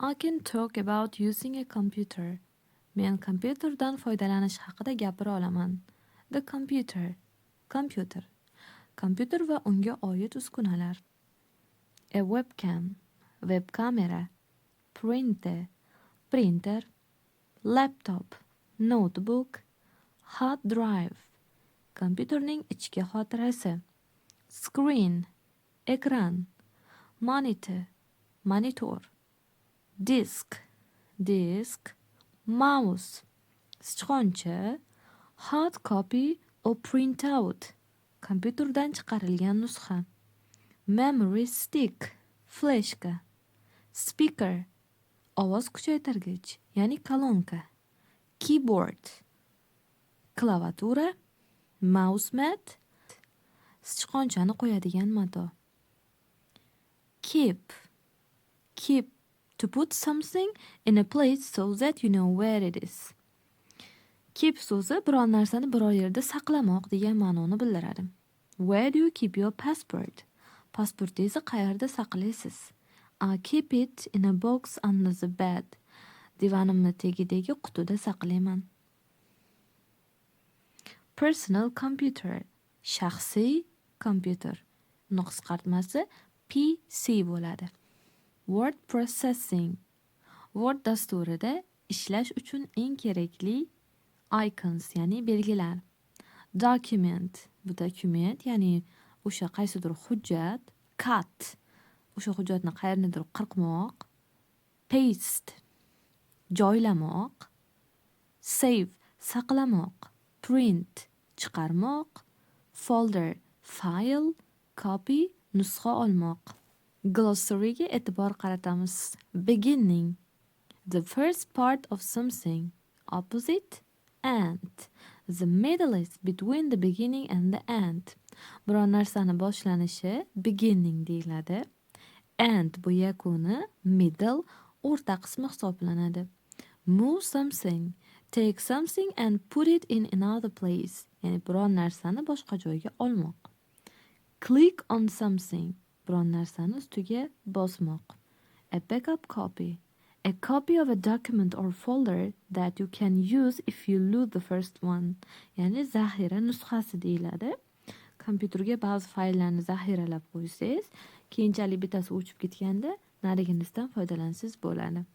I can talk about using a computer. Men kompyuterdan foydalanish haqida gapira olaman. The computer. Kompyuter. Kompyuter va unga oid uskunalar. A webcam. Web kamera. Printer. Printer. Laptop. Notebook. Hard drive. Kompyuterning ichki xotirasi. Screen. Ekran. Monitor. Monitor. Disk. Disk. Mouse. Sichqoncha. Hard copy or printout. Kompyuterdan chiqarilgan nusxa. Memory stick. Fleshka. Speaker. Ovoz kuchaytirgich, ya'ni kolonka. Keyboard. Klaviatura. Mouse mat. Sichqonchani qo'yadigan mato. Keep. Keep. To put something in a place so that you know where it is. Keep so'zi biron narsani biror yerda saqlamoq degan ma'noni bildiradi. Where do you keep your passport? Pasportingizni qayerda saqlaysiz? I keep it in a box under the bed. Divanimni tagidagi qutida saqlayman. Personal computer. Shaxsiy kompyuter. Uni qisqartmasi PC bo'ladi. Word processing. Word dasturida ishlash uchun eng kerakli icons, ya'ni belgilar. Document. Bu dokument, ya'ni o'sha qaysidir hujjat. Cut. O'sha hujjatni qayernidir qirqmoq. Paste. Joylamoq. Save. Saqlamoq. Print. Chiqarmoq. Folder. File. Copy. Nusxa olmoq. Glossaryga e'tibor qaratamiz. Beginning. The first part of something. Opposite. End. The middle is between the beginning and the end. Biron narsani boshlanishi beginning deyiladi. End bu yakuni, middle o'rta qismi hisoblanadi. Move something. Take something and put it in another place. Ya'ni biron narsani boshqa joyga olmoq. Click on something. Biron narsani ustiga bosmoq. A backup copy. A copy of a document or folder that you can use if you lose the first one. Ya'ni zaxira nusxasi deyiladi. Kompyuterga ba'zi fayllarni zaxiralab qo'ysangiz, keyinchalik bittasi o'chib ketganda nariginisidan foydalansangiz bo'ladi.